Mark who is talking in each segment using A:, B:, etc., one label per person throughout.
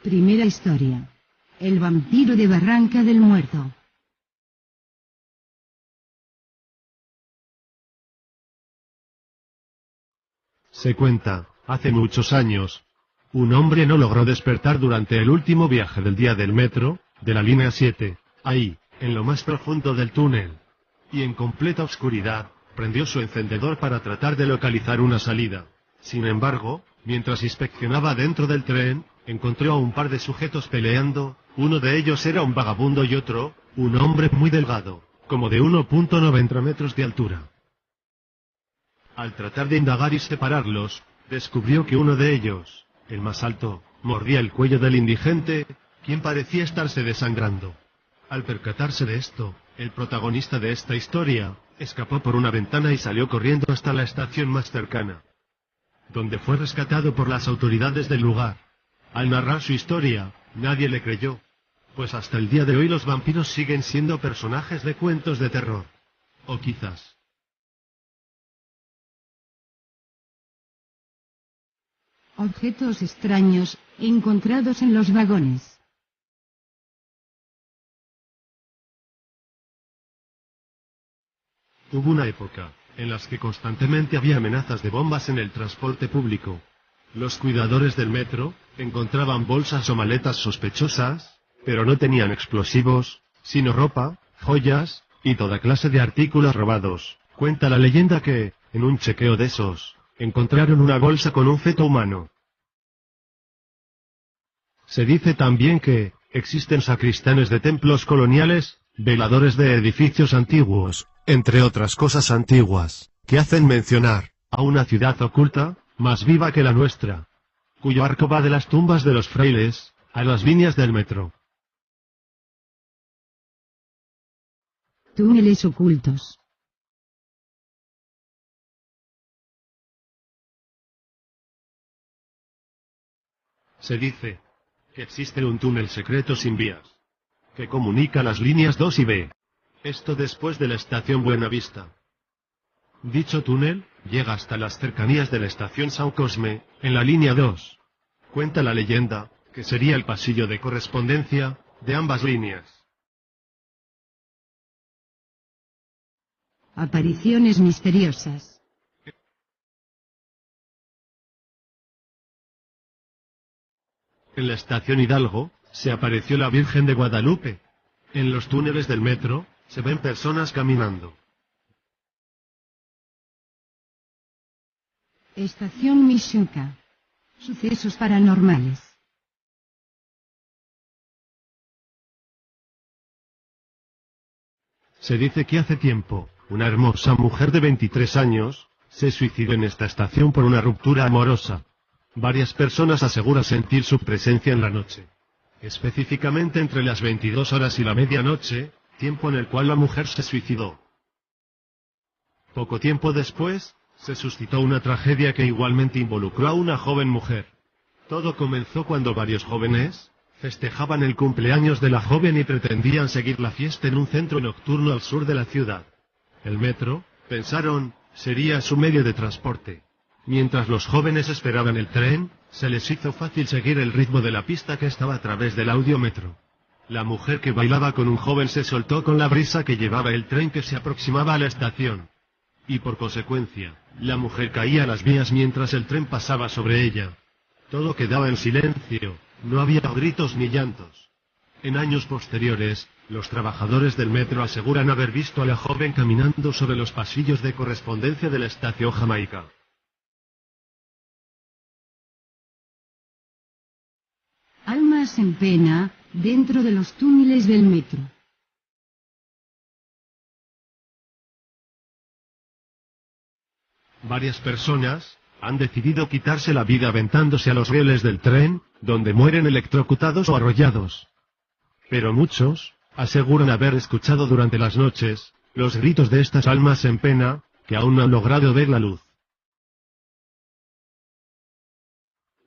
A: Primera historia. El vampiro de Barranca del Muerto.
B: Se cuenta, hace muchos años, un hombre no logró despertar durante el último viaje del día del metro, de la línea 7, ahí, en lo más profundo del túnel. Y en completa oscuridad, prendió su encendedor para tratar de localizar una salida. Sin embargo, mientras inspeccionaba dentro del tren, encontró a un par de sujetos peleando, uno de ellos era un vagabundo y otro, un hombre muy delgado, como de 1,90 metros de altura. Al tratar de indagar y separarlos, descubrió que uno de ellos, el más alto, mordía el cuello del indigente, quien parecía estarse desangrando. Al percatarse de esto, el protagonista de esta historia, escapó por una ventana y salió corriendo hasta la estación más cercana, donde fue rescatado por las autoridades del lugar. Al narrar su historia, nadie le creyó, pues hasta el día de hoy los vampiros siguen siendo personajes de cuentos de terror. O quizás
A: objetos extraños, encontrados en los vagones.
B: hubo una época en la que constantemente había amenazas de bombas en el transporte público. Los cuidadores del metro encontraban bolsas o maletas sospechosas, pero no tenían explosivos, sino ropa, joyas, y toda clase de artículos robados. Cuenta la leyenda que, en un chequeo de esos, encontraron una bolsa con un feto humano. Se dice también que existen sacristanes de templos coloniales, veladores de edificios antiguos, entre otras cosas antiguas, que hacen mencionar a una ciudad oculta, más viva que la nuestra, cuyo arco va de las tumbas de los frailes a las líneas del metro.
A: Túneles ocultos.
B: Se dice que existe un túnel secreto sin vías, que comunica las líneas 2 y B. Esto después de la estación Buenavista. Dicho túnel llega hasta las cercanías de la estación São Cosme, en la línea 2. Cuenta la leyenda que sería el pasillo de correspondencia de ambas líneas.
A: Apariciones misteriosas.
B: En la estación Hidalgo, se apareció la Virgen de Guadalupe. En los túneles del metro, se ven personas caminando.
A: Estación Mishuca. Sucesos paranormales.
B: Se dice que hace tiempo, una hermosa mujer de 23 años, se suicidó en esta estación por una ruptura amorosa. Varias personas aseguran sentir su presencia en la noche, específicamente entre las 22 horas y la medianoche, tiempo en el cual la mujer se suicidó. Poco tiempo después, se suscitó una tragedia que igualmente involucró a una joven mujer. Todo comenzó cuando varios jóvenes festejaban el cumpleaños de la joven y pretendían seguir la fiesta en un centro nocturno al sur de la ciudad. El metro, pensaron, sería su medio de transporte. Mientras los jóvenes esperaban el tren, se les hizo fácil seguir el ritmo de la pista que estaba a través del audiómetro. La mujer que bailaba con un joven se soltó con la brisa que llevaba el tren que se aproximaba a la estación. Y por consecuencia, la mujer caía a las vías mientras el tren pasaba sobre ella. Todo quedaba en silencio, no había gritos ni llantos. En años posteriores, los trabajadores del metro aseguran haber visto a la joven caminando sobre los pasillos de correspondencia de la estación Jamaica.
A: Almas en pena, dentro de los túneles del metro.
B: Varias personas han decidido quitarse la vida aventándose a los rieles del tren, donde mueren electrocutados o arrollados. Pero muchos aseguran haber escuchado durante las noches los gritos de estas almas en pena, que aún no han logrado ver la luz.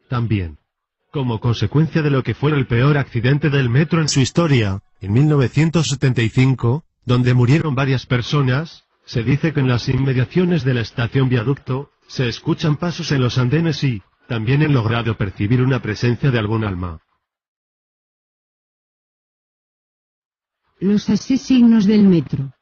B: También, como consecuencia de lo que fue el peor accidente del metro en su historia, en 1975, donde murieron varias personas, se dice que en las inmediaciones de la estación Viaducto, se escuchan pasos en los andenes y, también han logrado percibir una presencia de algún alma.
A: Los asesinos del metro.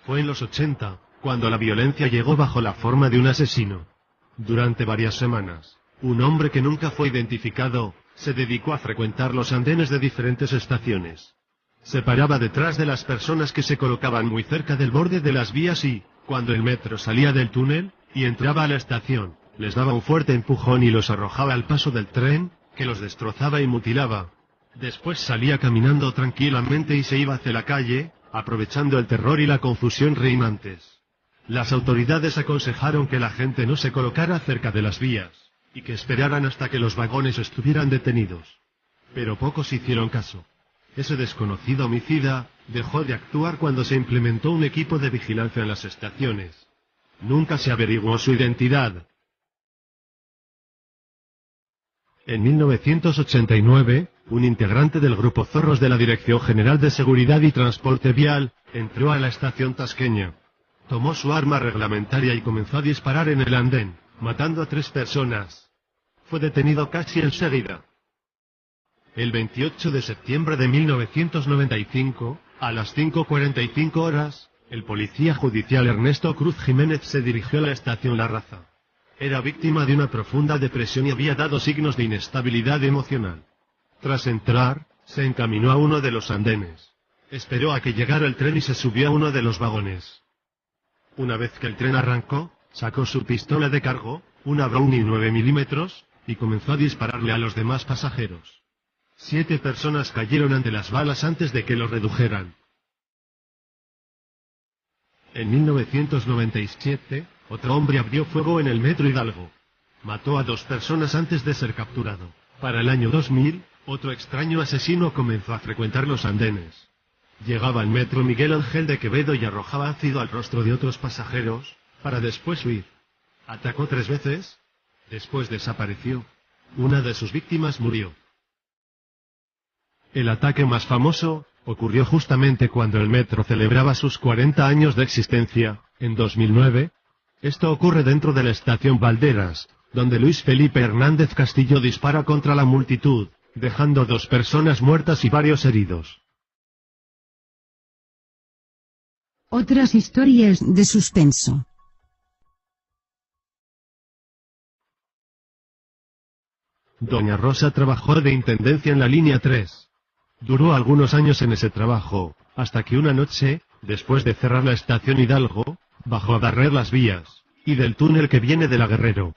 B: Fue en los 80, cuando la violencia llegó bajo la forma de un asesino. Durante varias semanas, un hombre que nunca fue identificado, se dedicó a frecuentar los andenes de diferentes estaciones. Se paraba detrás de las personas que se colocaban muy cerca del borde de las vías y, cuando el metro salía del túnel, y entraba a la estación, les daba un fuerte empujón y los arrojaba al paso del tren, que los destrozaba y mutilaba. Después salía caminando tranquilamente y se iba hacia la calle, aprovechando el terror y la confusión reinantes. Las autoridades aconsejaron que la gente no se colocara cerca de las vías, y que esperaran hasta que los vagones estuvieran detenidos. Pero pocos hicieron caso. Ese desconocido homicida dejó de actuar cuando se implementó un equipo de vigilancia en las estaciones. Nunca se averiguó su identidad. En 1989, un integrante del Grupo Zorros de la Dirección General de Seguridad y Transporte Vial entró a la estación tasqueña. Tomó su arma reglamentaria y comenzó a disparar en el andén, matando a 3 personas. Fue detenido casi enseguida. El 28 de septiembre de 1995, a las 5:45 horas, el policía judicial Ernesto Cruz Jiménez se dirigió a la estación La Raza. Era víctima de una profunda depresión y había dado signos de inestabilidad emocional. Tras entrar, se encaminó a uno de los andenes. Esperó a que llegara el tren y se subió a uno de los vagones. Una vez que el tren arrancó, sacó su pistola de cargo, una Browning 9 milímetros, y comenzó a dispararle a los demás pasajeros. 7 personas cayeron ante las balas antes de que los redujeran. En 1997, otro hombre abrió fuego en el metro Hidalgo. Mató a 2 personas antes de ser capturado. Para el año 2000, otro extraño asesino comenzó a frecuentar los andenes. Llegaba al metro Miguel Ángel de Quevedo y arrojaba ácido al rostro de otros pasajeros, para después huir. Atacó 3 veces. Después desapareció. Una de sus víctimas murió. El ataque más famoso ocurrió justamente cuando el metro celebraba sus 40 años de existencia, en 2009. Esto ocurre dentro de la estación Valderas, donde Luis Felipe Hernández Castillo dispara contra la multitud, dejando 2 personas muertas y varios heridos.
A: Otras historias de suspenso.
B: Doña Rosa trabajó de intendencia en la línea 3. Duró algunos años en ese trabajo, hasta que una noche, después de cerrar la estación Hidalgo, bajó a barrer las vías, y del túnel que viene de la Guerrero.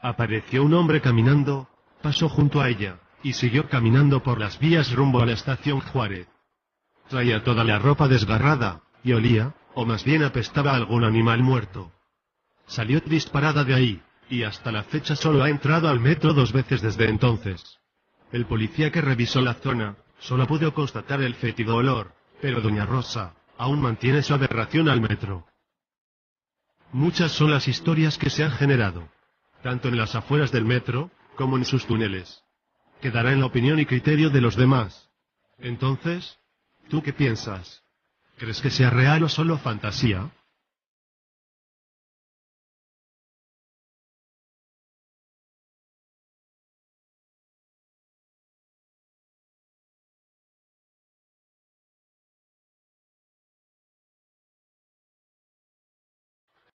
B: Apareció un hombre caminando, pasó junto a ella, y siguió caminando por las vías rumbo a la estación Juárez. Traía toda la ropa desgarrada, y olía, o más bien apestaba a algún animal muerto. Salió disparada de ahí, y hasta la fecha solo ha entrado al metro 2 veces desde entonces. El policía que revisó la zona solo pudo constatar el fétido olor, pero doña Rosa aún mantiene su aberración al metro. Muchas son las historias que se han generado, tanto en las afueras del metro, como en sus túneles. Quedará en la opinión y criterio de los demás. Entonces, ¿tú qué piensas? ¿Crees que sea real o solo fantasía?